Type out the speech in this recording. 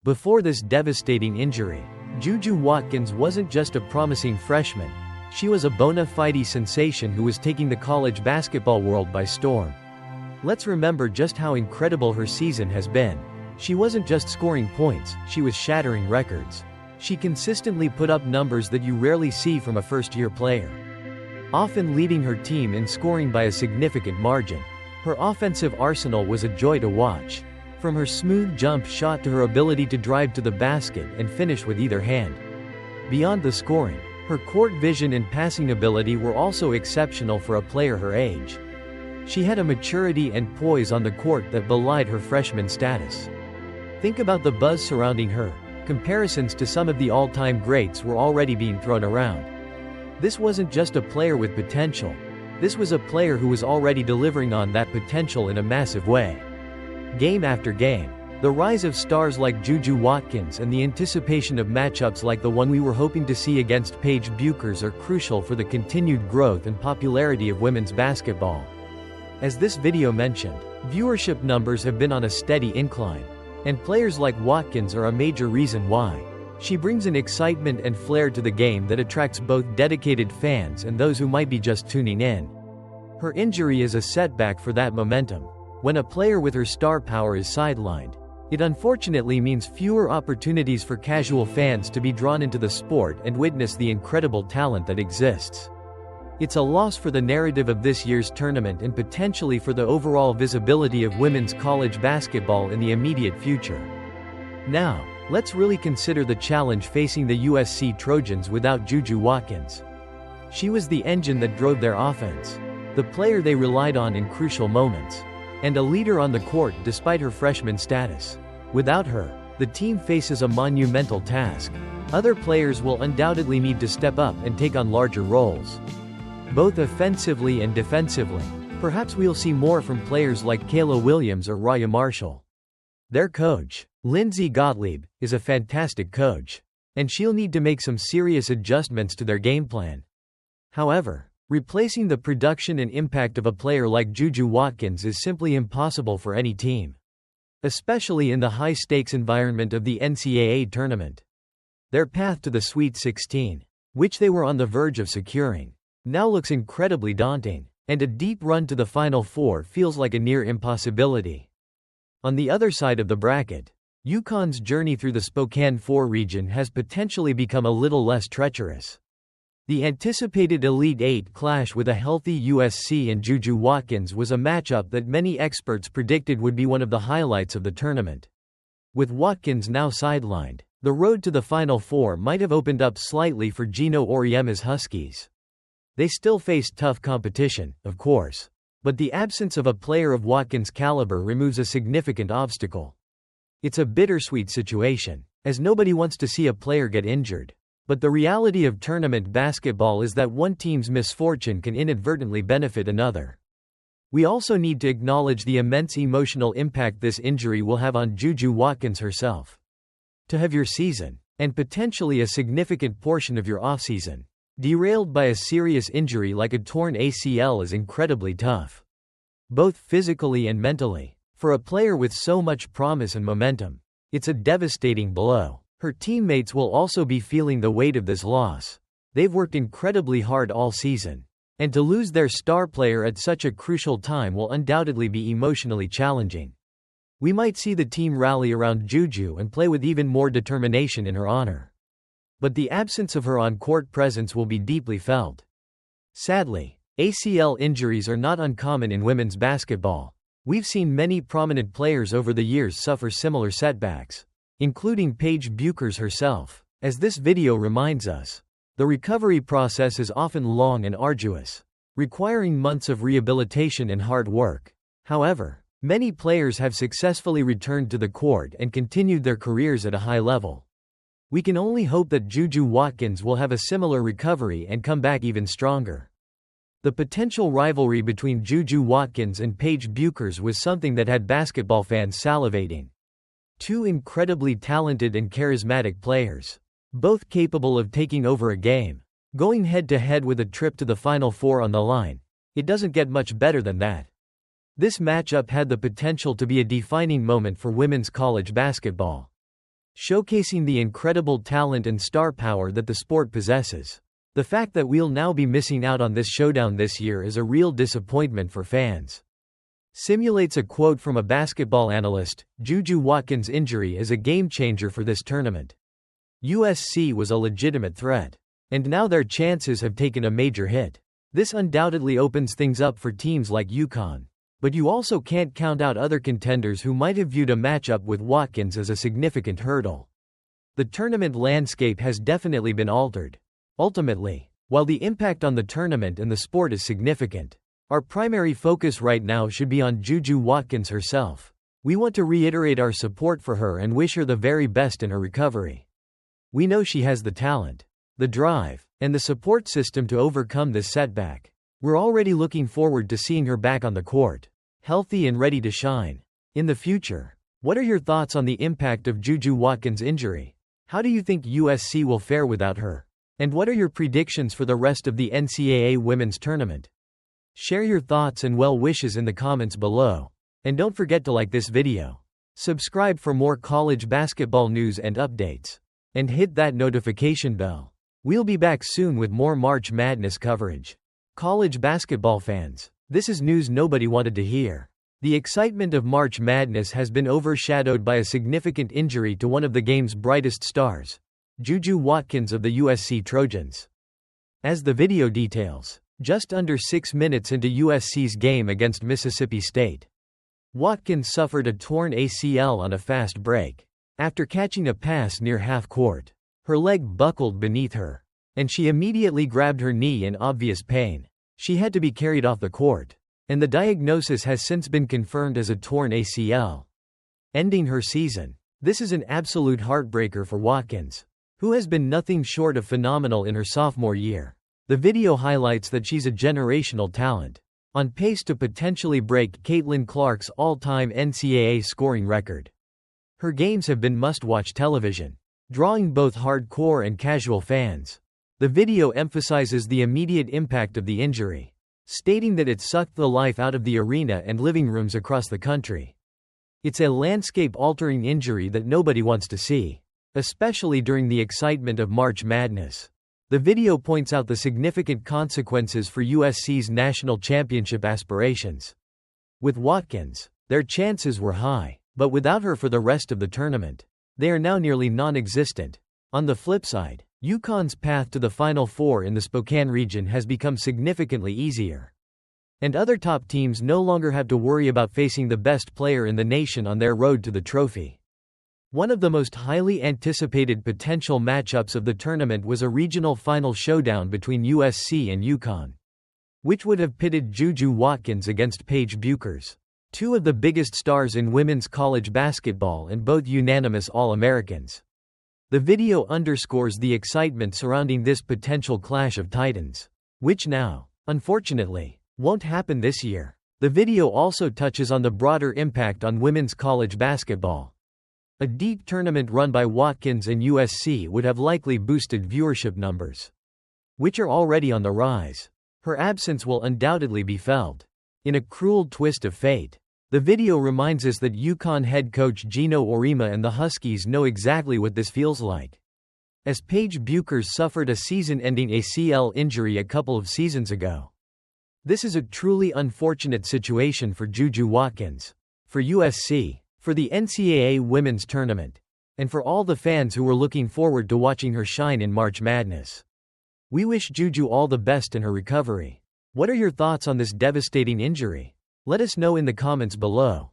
Before this devastating injury, JuJu Watkins wasn't just a promising freshman, she was a bona fide sensation who was taking the college basketball world by storm. Let's remember just how incredible her season has been. She wasn't just scoring points, she was shattering records. She consistently put up numbers that you rarely see from a first-year player, often leading her team in scoring by a significant margin. Her offensive arsenal was a joy to watch, from her smooth jump shot to her ability to drive to the basket and finish with either hand. Beyond the scoring, her court vision and passing ability were also exceptional for a player her age. She had a maturity and poise on the court that belied her freshman status. Think about the buzz surrounding her. Comparisons to some of the all-time greats were already being thrown around. This wasn't just a player with potential. This was a player who was already delivering on that potential in a massive way. Game after game, the rise of stars like JuJu Watkins and the anticipation of matchups like the one we were hoping to see against Paige Bueckers are crucial for the continued growth and popularity of women's basketball. As this video mentioned, viewership numbers have been on a steady incline, and players like Watkins are a major reason why. She brings an excitement and flair to the game that attracts both dedicated fans and those who might be just tuning in. Her injury is a setback for that momentum. When a player with her star power is sidelined, it unfortunately means fewer opportunities for casual fans to be drawn into the sport and witness the incredible talent that exists. It's a loss for the narrative of this year's tournament and potentially for the overall visibility of women's college basketball in the immediate future. Now, let's really consider the challenge facing the USC Trojans without JuJu Watkins. She was the engine that drove their offense, the player they relied on in crucial moments, and a leader on the court despite her freshman status. Without her, the team faces a monumental task. Other players will undoubtedly need to step up and take on larger roles, both offensively and defensively. Perhaps we'll see more from players like Kayla Williams or Raya Marshall. Their coach, Lindsay Gottlieb, is a fantastic coach, and she'll need to make some serious adjustments to their game plan. However, replacing the production and impact of a player like JuJu Watkins is simply impossible for any team, especially in the high-stakes environment of the NCAA tournament. Their path to the Sweet 16, which they were on the verge of securing, now looks incredibly daunting, and a deep run to the Final Four feels like a near impossibility. On the other side of the bracket, UConn's journey through the Spokane 4 region has potentially become a little less treacherous. The anticipated Elite Eight clash with a healthy USC and JuJu Watkins was a matchup that many experts predicted would be one of the highlights of the tournament. With Watkins now sidelined, the road to the Final Four might have opened up slightly for Gino Auriemma's Huskies. They still faced tough competition, of course, but the absence of a player of Watkins' caliber removes a significant obstacle. It's a bittersweet situation, as nobody wants to see a player get injured. But the reality of tournament basketball is that one team's misfortune can inadvertently benefit another. We also need to acknowledge the immense emotional impact this injury will have on JuJu Watkins herself. To have your season, and potentially a significant portion of your offseason, derailed by a serious injury like a torn ACL is incredibly tough, both physically and mentally. For a player with so much promise and momentum, it's a devastating blow. Her teammates will also be feeling the weight of this loss. They've worked incredibly hard all season, and to lose their star player at such a crucial time will undoubtedly be emotionally challenging. We might see the team rally around JuJu and play with even more determination in her honor. But the absence of her on-court presence will be deeply felt. Sadly, ACL injuries are not uncommon in women's basketball. We've seen many prominent players over the years suffer similar setbacks, including Paige Bueckers herself. As this video reminds us, the recovery process is often long and arduous, requiring months of rehabilitation and hard work. However, many players have successfully returned to the court and continued their careers at a high level. We can only hope that JuJu Watkins will have a similar recovery and come back even stronger. The potential rivalry between JuJu Watkins and Paige Bueckers was something that had basketball fans salivating. Two incredibly talented and charismatic players, both capable of taking over a game, going head-to-head with a trip to the Final Four on the line. It doesn't get much better than that. This matchup had the potential to be a defining moment for women's college basketball. showcasing the incredible talent and star power that the sport possesses. The fact that we'll now be missing out on this showdown this year is a real disappointment for fans. Simulates a quote from a basketball analyst, JuJu Watkins' injury is a game-changer for this tournament. USC was a legitimate threat. And now their chances have taken a major hit. This undoubtedly opens things up for teams like UConn. But you also can't count out other contenders who might have viewed a matchup with Watkins as a significant hurdle. The tournament landscape has definitely been altered. Ultimately, while the impact on the tournament and the sport is significant, our primary focus right now should be on JuJu Watkins herself. We want to reiterate our support for her and wish her the very best in her recovery. We know she has the talent, the drive, and the support system to overcome this setback. We're already looking forward to seeing her back on the court, healthy and ready to shine. In the future, what are your thoughts on the impact of JuJu Watkins' injury? How do you think USC will fare without her? And what are your predictions for the rest of the NCAA women's tournament? Share your thoughts and well wishes in the comments below. And don't forget to like this video. Subscribe for more college basketball news and updates. And hit that notification bell. We'll be back soon with more March Madness coverage. College basketball fans, this is news nobody wanted to hear. The excitement of March Madness has been overshadowed by a significant injury to one of the game's brightest stars, JuJu Watkins of the USC Trojans. As the video details, just under 6 minutes into USC's game against Mississippi State, Watkins suffered a torn ACL on a fast break. After catching a pass near half-court, her leg buckled beneath her, and she immediately grabbed her knee in obvious pain. She had to be carried off the court, and the diagnosis has since been confirmed as a torn ACL, ending her season. This is an absolute heartbreaker for Watkins, who has been nothing short of phenomenal in her sophomore year. The video highlights that she's a generational talent, on pace to potentially break Caitlin Clark's all-time NCAA scoring record. Her games have been must-watch television, drawing both hardcore and casual fans. The video emphasizes the immediate impact of the injury, stating that it sucked the life out of the arena and living rooms across the country. It's a landscape-altering injury that nobody wants to see, especially during the excitement of March Madness. The video points out the significant consequences for USC's national championship aspirations. With Watkins, their chances were high, but without her for the rest of the tournament, they are now nearly non-existent. On the flip side, UConn's path to the Final Four in the Spokane region has become significantly easier. And other top teams no longer have to worry about facing the best player in the nation on their road to the trophy. One of the most highly anticipated potential matchups of the tournament was a regional final showdown between USC and UConn, which would have pitted JuJu Watkins against Paige Bueckers, two of the biggest stars in women's college basketball and both unanimous All-Americans. The video underscores the excitement surrounding this potential clash of titans, which now, unfortunately, won't happen this year. The video also touches on the broader impact on women's college basketball. A deep tournament run by Watkins and USC would have likely boosted viewership numbers, which are already on the rise. Her absence will undoubtedly be felt. In a cruel twist of fate, the video reminds us that UConn head coach Gino Auriemma and the Huskies know exactly what this feels like, as Paige Bueckers suffered a season-ending ACL injury a couple of seasons ago. This is a truly unfortunate situation for JuJu Watkins, for USC, for the NCAA women's tournament, and for all the fans who were looking forward to watching her shine in March Madness. We wish JuJu all the best in her recovery. What are your thoughts on this devastating injury? Let us know in the comments below.